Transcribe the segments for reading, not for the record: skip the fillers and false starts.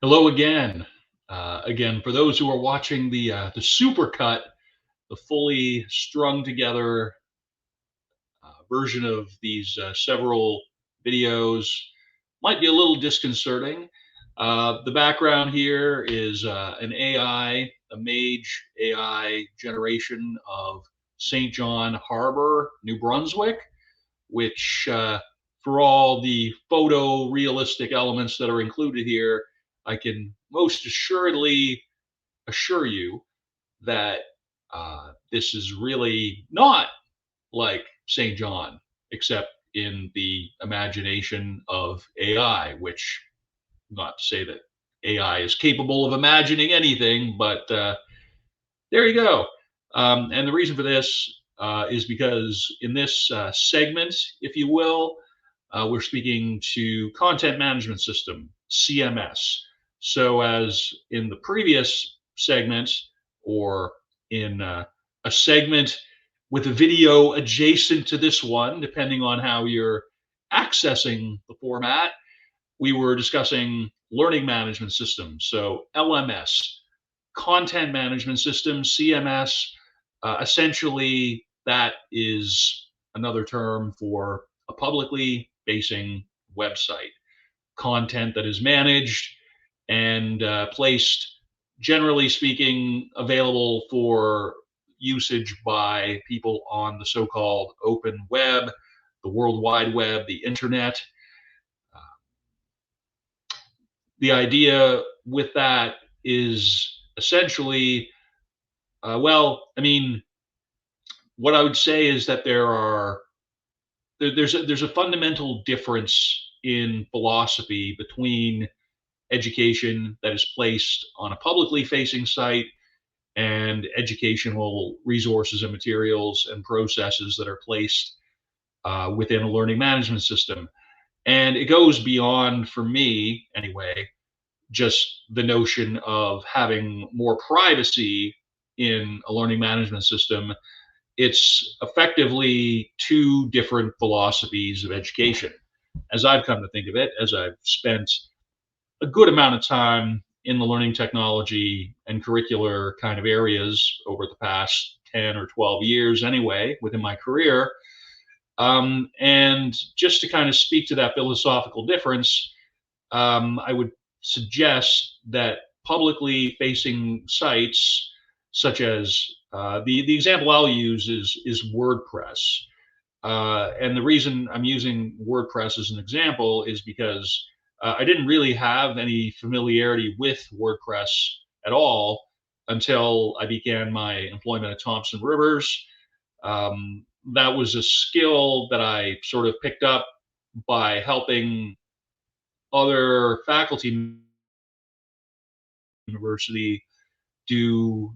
Hello again. Again, for those who are watching the supercut, the fully strung together version of these several videos might be a little disconcerting. The background here is an AI, a Mage AI generation of St. John Harbor, New Brunswick, which, for all the photorealistic elements that are included here, I can most assuredly assure you that this is really not like St. John, except in the imagination of AI, which, not to say that AI is capable of imagining anything, but there you go. And the reason for this is because in this segment, if you will, we're speaking to content management system, CMS. So, as in the previous segment, or in a segment with a video adjacent to this one, depending on how you're accessing the format, we were discussing learning management systems. So, LMS, content management system, CMS. Essentially, that is another term for a publicly facing website. Content that is managed and placed, generally speaking, available for usage by people on the so called open web, the World Wide Web, the internet. Uh, the idea with that is essentially, I mean, what I would say is that there's a fundamental difference in philosophy between education that is placed on a publicly facing site and educational resources and materials and processes that are placed within a learning management system. And it goes beyond, for me anyway, just the notion of having more privacy in a learning management system. It's effectively two different philosophies of education, as I've come to think of it, as I've spent a good amount of time in the learning technology and curricular kind of areas over the past 10 or 12 years, anyway, within my career. And just to kind of speak to that philosophical difference, I would suggest that publicly facing sites, such as the example I'll use is WordPress. And the reason I'm using WordPress as an example is because I didn't really have any familiarity with WordPress at all until I began my employment at Thompson Rivers. That was a skill that I sort of picked up by helping other faculty university do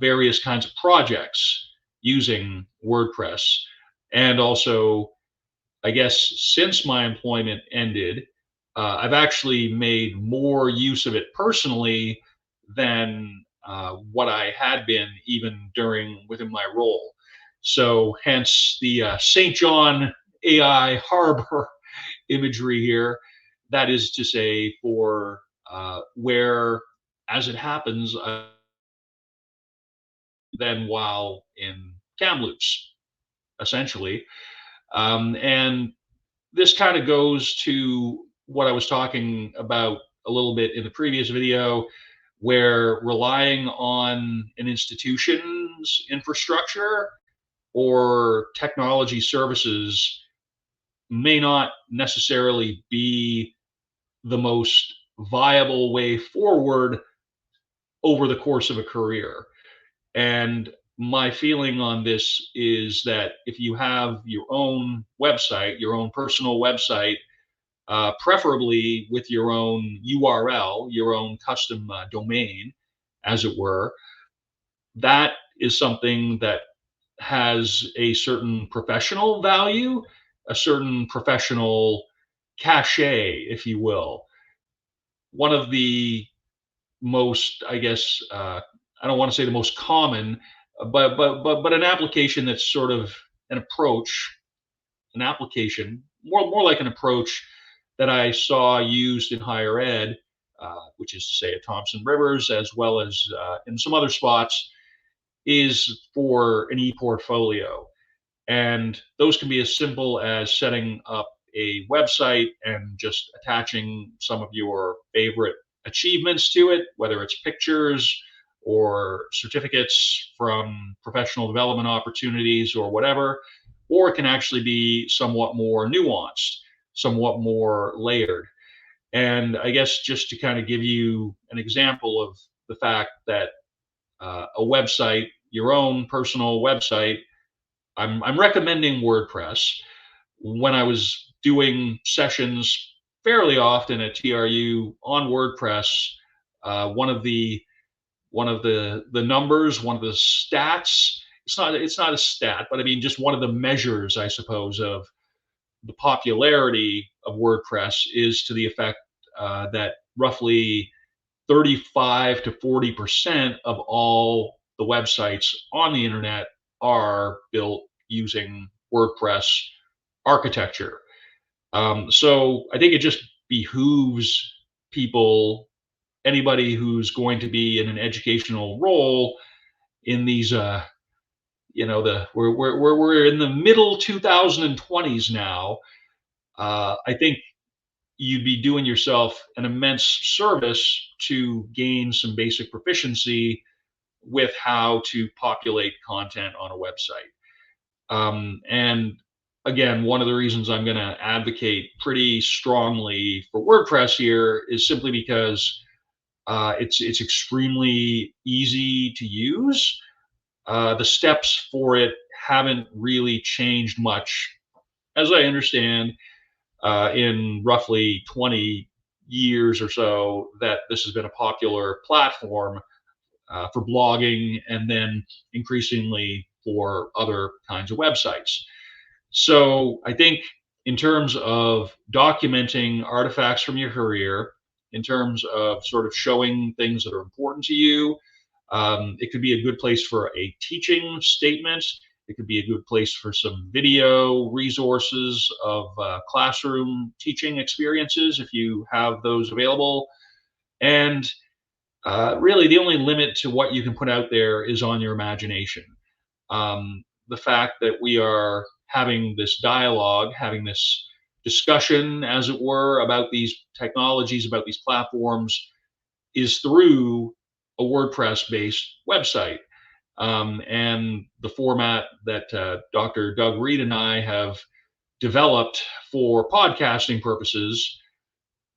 various kinds of projects using WordPress. And also, I guess since my employment ended, I've actually made more use of it personally than what I had been even during within my role. So, hence the St. John AI Harbor imagery here. That is to say, for where, as it happens, then while in Kamloops, essentially. And this kind of goes to what I was talking about a little bit in the previous video, where relying on an institution's infrastructure or technology services may not necessarily be the most viable way forward over the course of a career. And my feeling on this is that if you have your own website, your own personal website, preferably with your own URL, your own custom domain, as it were, that is something that has a certain professional value, a certain professional cachet, if you will. One of the most, I guess, I don't want to say the most common, but an application that's sort of an approach, an application, more like an approach that I saw used in higher ed which is to say at Thompson Rivers, as well as in some other spots, is for an e-portfolio. And those can be as simple as setting up a website and just attaching some of your favorite achievements to it, whether it's pictures or certificates from professional development opportunities or whatever. Or it can actually be somewhat more nuanced, somewhat more layered. And I guess just to kind of give you an example of the fact that a website, your own personal website, I'm recommending WordPress. When I was doing sessions fairly often at TRU on WordPress, one of the numbers, one of the stats. It's not a stat, but I mean just one of the measures, I suppose, of the popularity of WordPress is to the effect that roughly 35 to 40% of all the websites on the internet are built using WordPress architecture. So I think it just behooves people, anybody who's going to be in an educational role in these, we're in the middle 2020s now. I think you'd be doing yourself an immense service to gain some basic proficiency with how to populate content on a website. And again, one of the reasons I'm going to advocate pretty strongly for WordPress here is simply because it's extremely easy to use. The steps for it haven't really changed much, as I understand, in roughly 20 years or so that this has been a popular platform for blogging and then increasingly for other kinds of websites. So I think in terms of documenting artifacts from your career, in terms of sort of showing things that are important to you, it could be a good place for a teaching statement. It could be a good place for some video resources of classroom teaching experiences if you have those available. And really, the only limit to what you can put out there is on your imagination. The fact that we are having this dialogue, having this discussion, as it were, about these technologies, about these platforms, is through a WordPress based website. And the format that Dr. Doug Reed and I have developed for podcasting purposes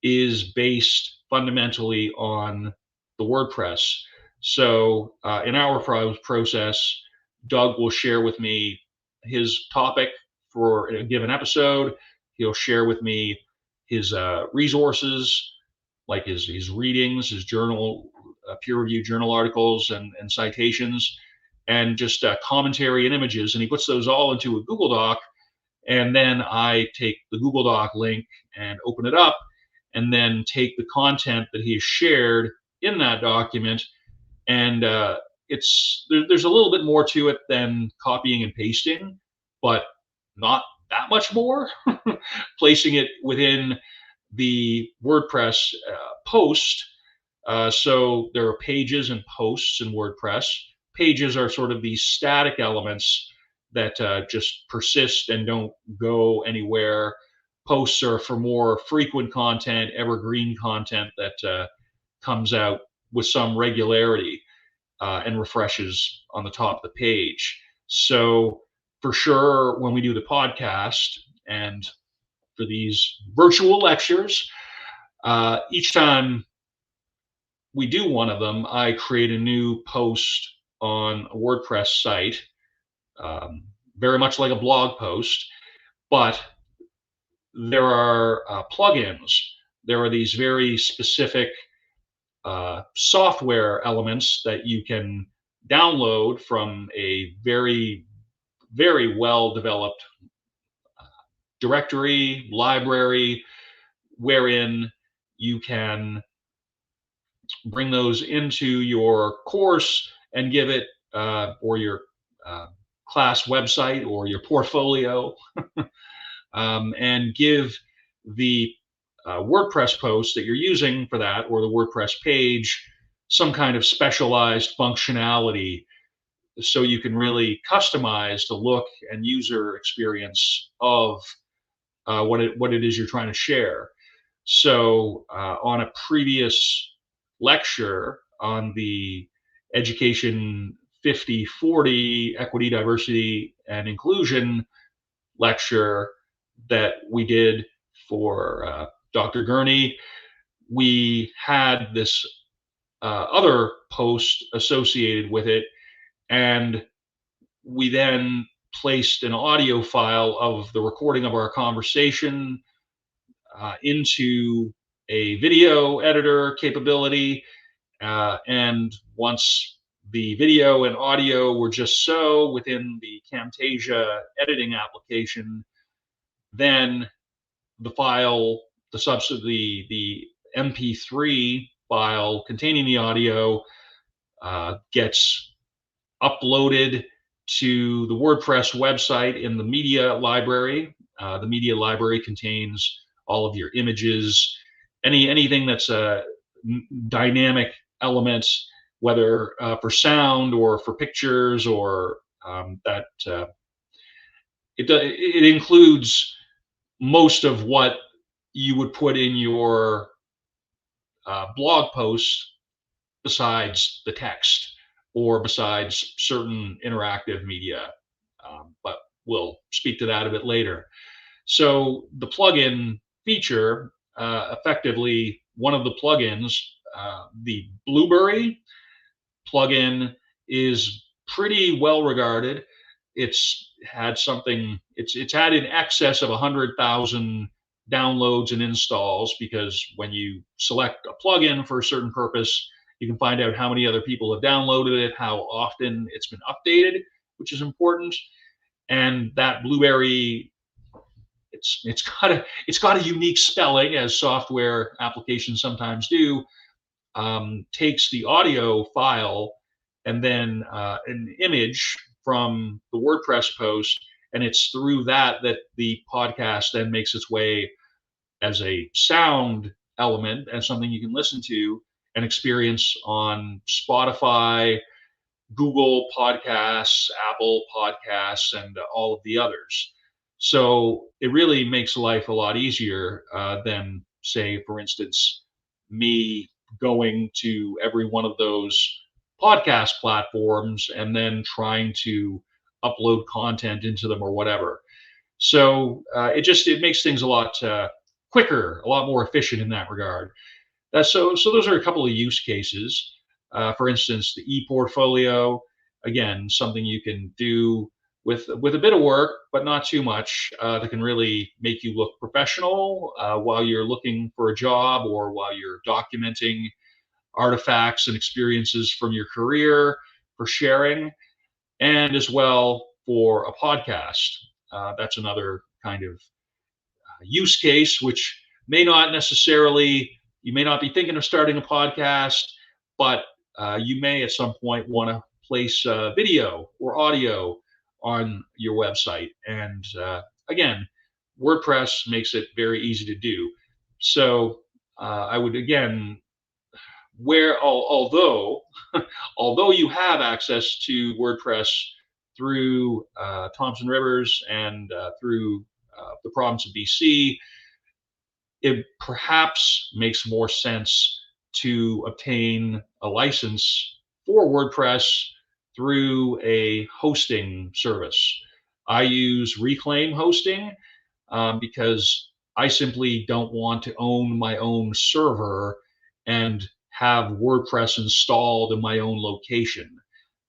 is based fundamentally on the WordPress. So in our process, Doug will share with me his topic for a given episode. He'll share with me his resources, like his readings, his journal, peer-reviewed journal articles and citations, and just commentary and images. And he puts those all into a Google Doc. And then I take the Google Doc link and open it up, and then take the content that he has shared in that document. And there's a little bit more to it than copying and pasting, but not that much more. Placing it within the WordPress post. So there are pages and posts in WordPress. Pages are sort of these static elements that just persist and don't go anywhere. Posts are for more frequent content, evergreen content that comes out with some regularity and refreshes on the top of the page. So for sure, when we do the podcast and for these virtual lectures, each time we do one of them, I create a new post on a WordPress site, very much like a blog post, but there are plugins. There are these very specific software elements that you can download from a very, very well developed directory, library, wherein you can bring those into your course and give it, or your class website or your portfolio, and give the WordPress post that you're using for that, or the WordPress page, some kind of specialized functionality so you can really customize the look and user experience of what it is you're trying to share. So on a previous lecture on the Education 50/40 Equity, Diversity, and Inclusion lecture that we did for Dr. Gurney, we had this other post associated with it, and we then placed an audio file of the recording of our conversation into a video editor capability. And once the video and audio were just so within the Camtasia editing application, then the file, the MP3 file containing the audio gets uploaded to the WordPress website in the media library. The media library contains all of your images, anything that's a dynamic element, whether for sound or for pictures, or that it includes most of what you would put in your blog post besides the text or besides certain interactive media. But we'll speak to that a bit later. So the plugin feature, effectively, one of the plugins, the Blueberry plugin, is pretty well regarded. It's had in excess of 100,000 downloads and installs, because when you select a plugin for a certain purpose, you can find out how many other people have downloaded it, how often it's been updated, which is important. And that Blueberry, it's got a unique spelling, as software applications sometimes do. Takes the audio file and then an image from the WordPress post, and it's through that the podcast then makes its way as a sound element and something you can listen to and experience on Spotify, Google Podcasts, Apple Podcasts, and all of the others. So it really makes life a lot easier than, say, for instance, me going to every one of those podcast platforms and then trying to upload content into them or whatever. So it makes things a lot quicker, a lot more efficient in that regard. So those are a couple of use cases. For instance, the e-portfolio, again, something you can do with a bit of work, but not too much, that can really make you look professional while you're looking for a job, or while you're documenting artifacts and experiences from your career for sharing, and as well for a podcast. That's another kind of use case, which you may not be thinking of starting a podcast, but you may at some point want to place video or audio on your website. And again, WordPress makes it very easy to do. So I would, again, although although you have access to WordPress through Thomson Rivers and through the province of BC, it perhaps makes more sense to obtain a license for WordPress through a hosting service. I use Reclaim Hosting because I simply don't want to own my own server and have WordPress installed in my own location.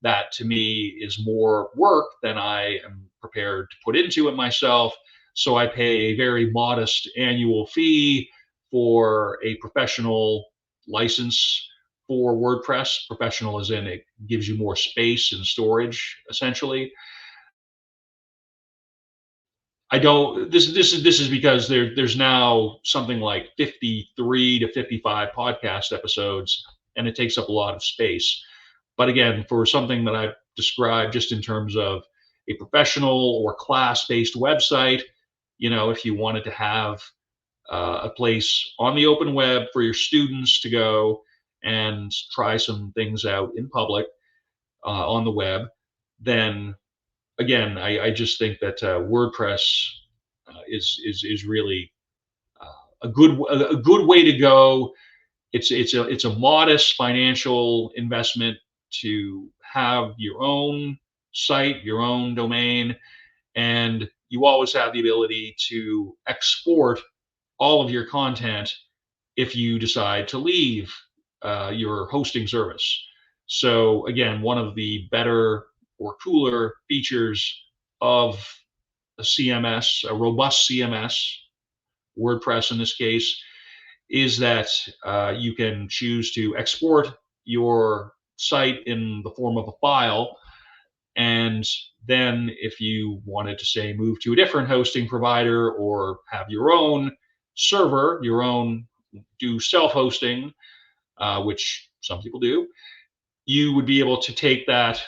That to me is more work than I am prepared to put into it myself. So I pay a very modest annual fee for a professional license for WordPress. Professional as in it gives you more space and storage, essentially. I don't. This is because there's now something like 53 to 55 podcast episodes, and it takes up a lot of space. But again, for something that I've described just in terms of a professional or class-based website, if you wanted to have a place on the open web for your students to go and try some things out in public on the web, then again, I just think that WordPress is really a good way to go. It's a modest financial investment to have your own site, your own domain, and you always have the ability to export all of your content if you decide to leave your hosting service. So again, one of the better or cooler features of a CMS, a robust CMS, WordPress in this case, is that you can choose to export your site in the form of a file. And then if you wanted to say move to a different hosting provider or have your own server, your own do self-hosting, which some people do, you would be able to take that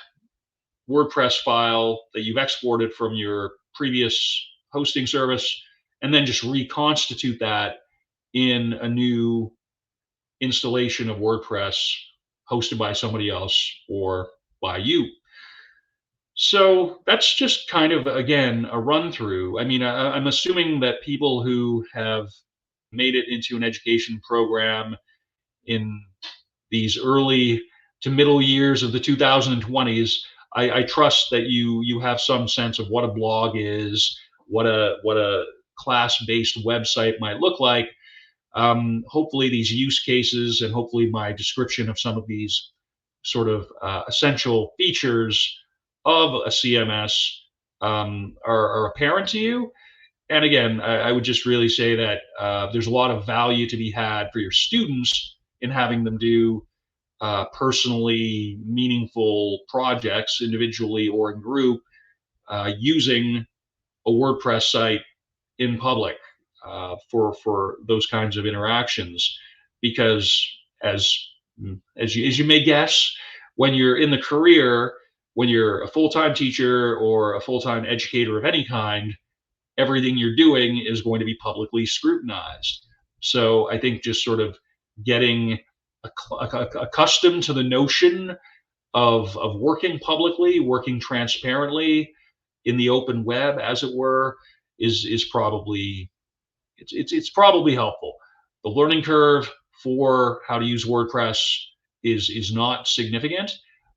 WordPress file that you've exported from your previous hosting service and then just reconstitute that in a new installation of WordPress hosted by somebody else or by you. So that's just kind of, again, a run through. I mean, I'm assuming that people who have made it into an education program in these early to middle years of the 2020s, I trust that you have some sense of what a blog is, what a class-based website might look like. Hopefully, these use cases and hopefully my description of some of these sort of essential features of a CMS are apparent to you. And again, I would just really say that there's a lot of value to be had for your students in having them do personally meaningful projects, individually or in group, using a WordPress site in public for those kinds of interactions. Because as as you may guess, when you're in the career, when you're a full-time teacher or a full-time educator of any kind, everything you're doing is going to be publicly scrutinized. So I think just sort of getting accustomed to the notion of working publicly, working transparently in the open web, as it were, is probably it's probably helpful. The learning curve for how to use WordPress is not significant.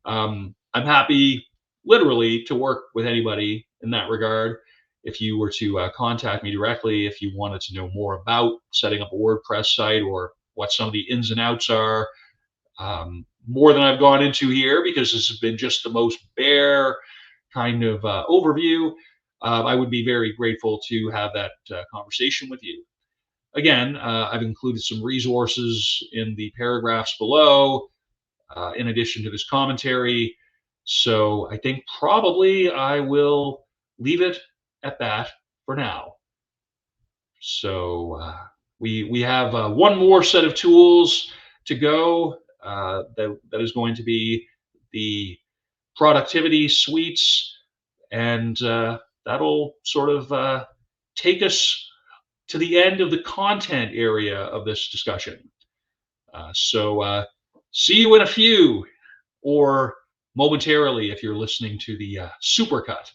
I'm happy, literally, to work with anybody in that regard. If you were to contact me directly, if you wanted to know more about setting up a WordPress site or what some of the ins and outs are, more than I've gone into here, because this has been just the most bare kind of overview. I would be very grateful to have that conversation with you. Again, I've included some resources in the paragraphs below, in addition to this commentary. So I think probably I will leave it at that for now. So we have one more set of tools to go. That is going to be the productivity suites, and that'll sort of take us to the end of the content area of this discussion. So see you in a few, or momentarily if you're listening to the supercut.